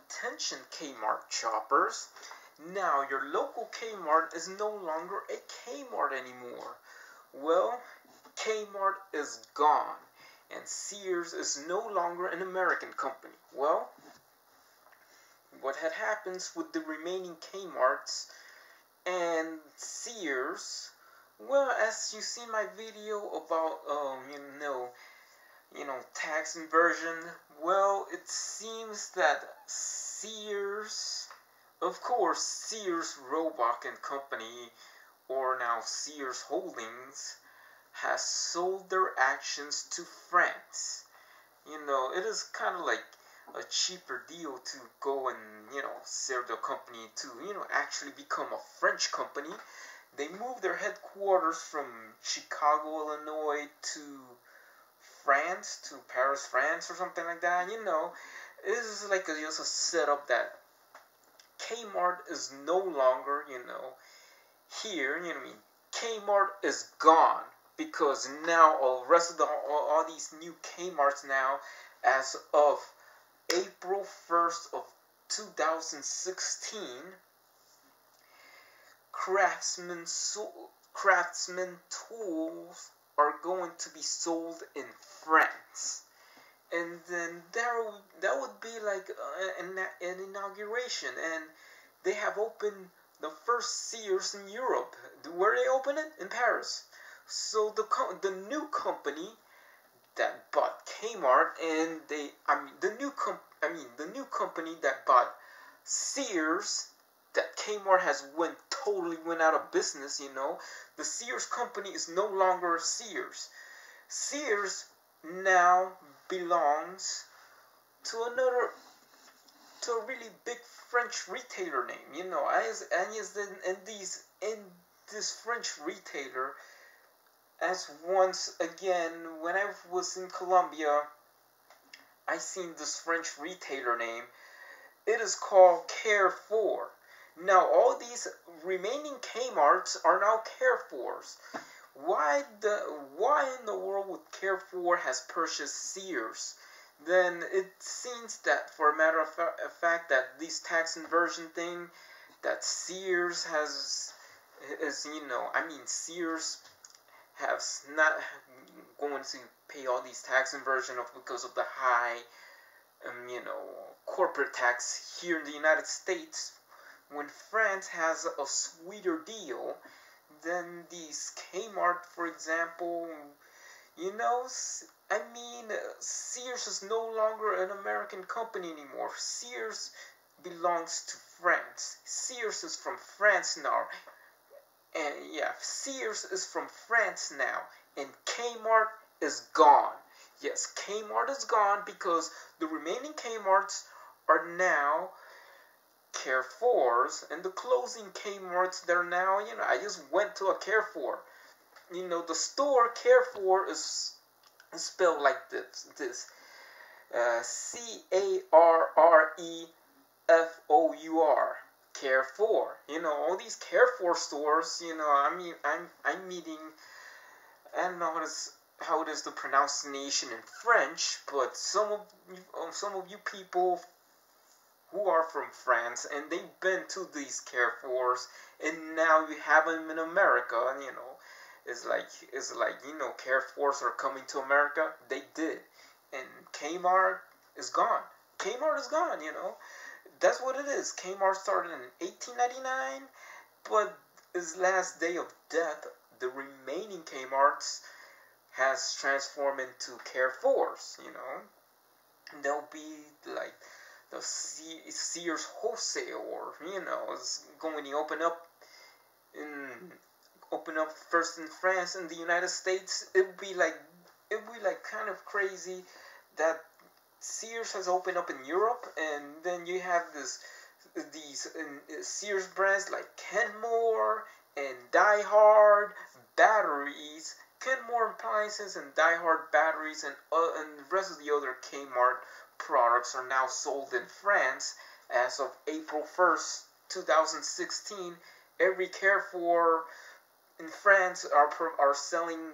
Attention Kmart shoppers, now your local Kmart is no longer a Kmart anymore. Well, Kmart is gone, and Sears is no longer an American company. Well, what had happened with the remaining Kmarts and Sears? Well, as you see my video about tax inversion, well, it seems that Sears, of course, Sears Roebuck and Company, or now Sears Holdings, has sold their actions to France. It is kind of like a cheaper deal to go and, sell the company to, actually become a French company. They moved their headquarters from Chicago, Illinois to France, to Paris, France, or something like that. It is like just a setup that Kmart is no longer, here. Kmart is gone because now all these new Kmarts now, as of April 1st of 2016, craftsman tools are going to be sold in France. And then that would be like an inauguration, and they have opened the first Sears in Europe. Where they open it? In Paris. So the new company that bought Kmart, and the new company that bought Sears, that Kmart totally went out of business. The Sears company is no longer Sears. Sears now belongs to a really big French retailer name. And this French retailer, as once again, when I was in Colombia, I seen this French retailer name. It is called Carrefour. Now all these remaining Kmarts are now Carrefours. Why in the world would Carrefour has purchased Sears? Then it seems that, for a matter of fact, that this tax inversion thing that Sears Sears has not going to pay all these tax inversion because of the high corporate tax here in the United States, when France has a sweeter deal than these Kmart, for example. Sears is no longer an American company anymore. Sears belongs to France. Sears is from France now. And yeah, Sears is from France now. And Kmart is gone. Yes, Kmart is gone because the remaining Kmarts are now Carrefours, and the closing Kmarts, they're now, I just went to a Carrefour. The store Carrefour is spelled like this. Carrefour. Carrefour. All these Carrefour stores, I'm meeting, I don't know how it is the pronunciation in French, but some of you people who are from France, and they've been to these Carrefours, and now you have them in America. It's like Carrefours are coming to America. They did, and Kmart is gone. Kmart is gone. That's what it is. Kmart started in 1899, but his last day of death, the remaining Kmarts has transformed into Carrefours. They'll be like the Sears wholesale, or is going to open up first in France and the United States. It would be like kind of crazy that Sears has opened up in Europe, and then you have these Sears brands like Kenmore and Die Hard batteries, Kenmore appliances and Die Hard batteries, and the rest of the other Kmart products are now sold in France. As of April 1st, 2016, every Carrefour in France are selling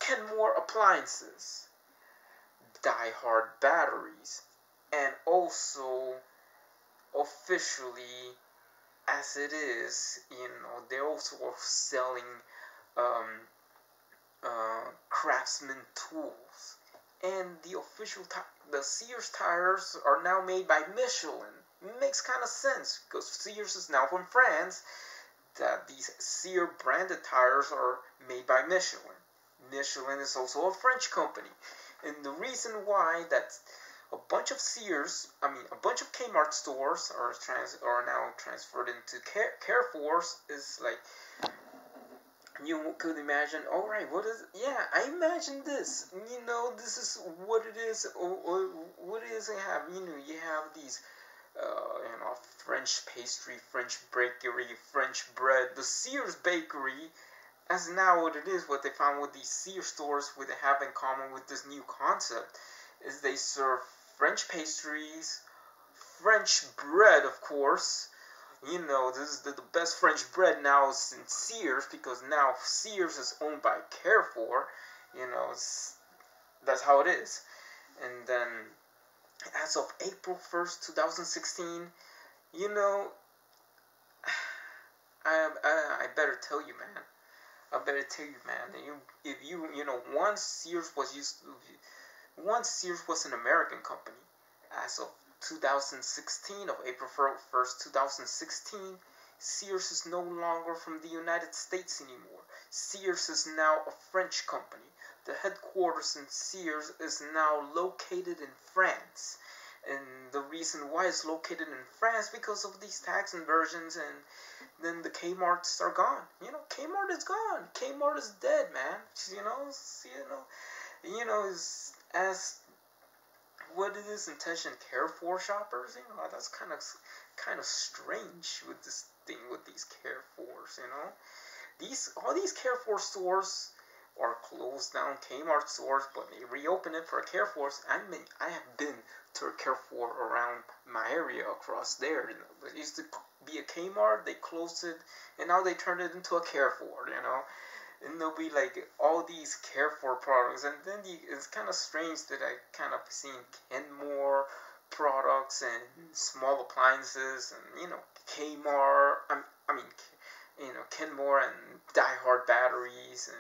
Kenmore appliances, Die Hard batteries, and also officially, as it is, they're also selling um, craftsman tools. And the Sears tires are now made by Michelin. Makes kind of sense because Sears is now from France. That these Sears branded tires are made by Michelin. Michelin is also a French company, and the reason why that a bunch of Kmart stores are now transferred into Carrefours is like, you could imagine, all right, what is? Yeah, I imagine this. This is what it is. Or what it is. I have. You have these. French pastry, French bakery, French bread. The Sears bakery, as now what it is, what they found with these Sears stores, what they have in common with this new concept, is they serve French pastries, French bread, of course. This is the best French bread now is in Sears, because now Sears is owned by Carrefour. That's how it is. And then, as of April 1st, 2016, I better tell you, man. If once Sears was an American company. As of 2016, of April 1st, 2016, Sears is no longer from the United States anymore. Sears is now a French company. The headquarters in Sears is now located in France. And the reason why it's located in France, because of these tax inversions, and then the Kmarts are gone. Kmart is gone. Kmart is dead, man. Is as what it is intention Carrefour shoppers. That's kind of strange with this thing with these Carrefours. All these Carrefour stores are closed down, Kmart stores, but they reopen it for Carrefours. I have been to a Carrefour around my area across there. It used to be a Kmart, they closed it, and now they turned it into a Carrefour. And there'll be like all these Carrefour products, and then it's kind of strange that I kind of seen Kenmore products and small appliances, and Kmart. Kenmore and Die Hard batteries,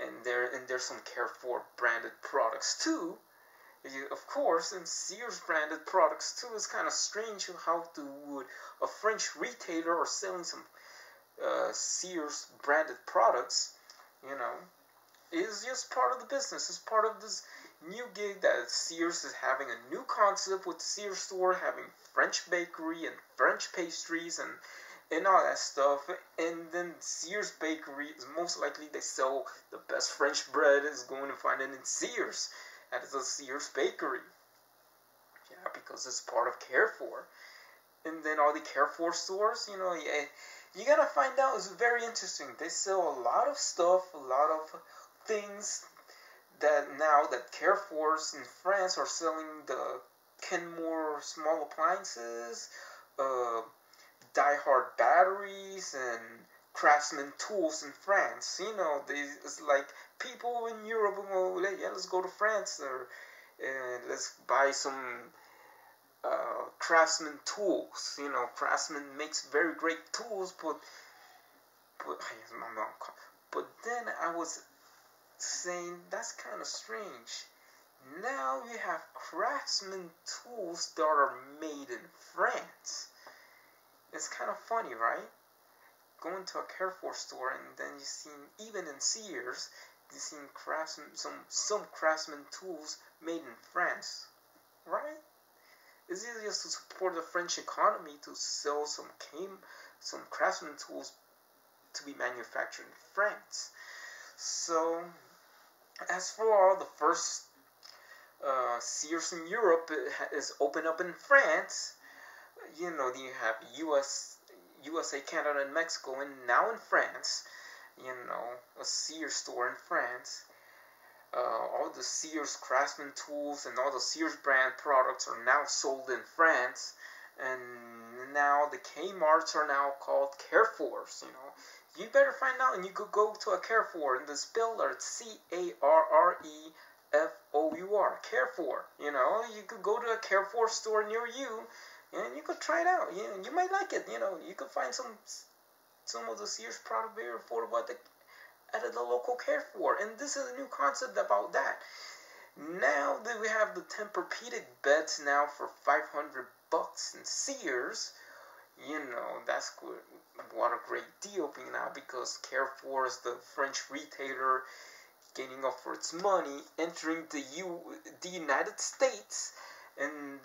and there's some Carrefour branded products too. Of course, and Sears branded products too. It's kind of strange how would a French retailer or selling some Sears branded products, is just part of the business. It's part of this new gig that Sears is having a new concept with the Sears store, having French bakery and French pastries and all that stuff. And then Sears bakery is most likely they sell the best French bread is going to find it in Sears at the Sears bakery. Yeah, because it's part of Carrefour. And then all the Carrefour stores, you gotta find out. It's very interesting. They sell a lot of stuff, a lot of things that now that Carrefours in France are selling the Kenmore small appliances, Die Hard batteries, and Craftsman tools in France. It's like people in Europe will go, yeah, let's go to France and let's buy some Craftsman tools. Craftsman makes very great tools, but then I was saying that's kind of strange. Now you have Craftsman tools that are made in France. It's kind of funny, right? Going to a Carrefour store and then you see, even in Sears, you see some Craftsman tools made in France, right? It's easy just to support the French economy to sell some Craftsman tools to be manufactured in France. So, as for all, the first Sears in Europe is open up in France. You have USA, Canada, and Mexico, and now in France, a Sears store in France. All the Sears Craftsman tools and all the Sears brand products are now sold in France, and now the Kmarts are now called Carrefours. You better find out, and you could go to a Carrefour, and the spell are Carrefour. You could go to a Carrefour store near you, and you could try it out. You might like it. You could find some of the Sears product very affordable at the local Carrefour. And this is a new concept about that. Now that we have the Tempur-Pedic beds now for $500 in Sears, that's good. What a great deal being now, because Carrefour is the French retailer gaining up for its money, entering the United States, and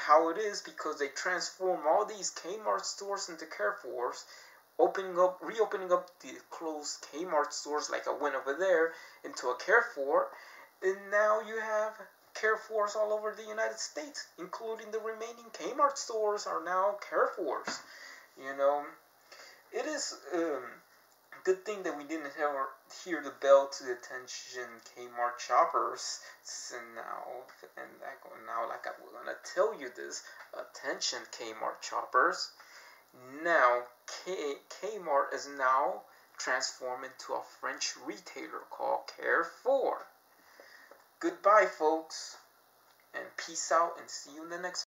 how it is because they transform all these Kmart stores into Carrefours, reopening up the closed Kmart stores like I went over there into a Carrefour, and now you have Carrefours all over the United States, including the remaining Kmart stores are now Carrefours. It is good thing that we didn't hear the bell to the attention Kmart shoppers. So now, like I'm gonna tell you this, attention Kmart shoppers. Now Kmart is now transformed into a French retailer called Carrefour. Goodbye, folks, and peace out, and see you in the next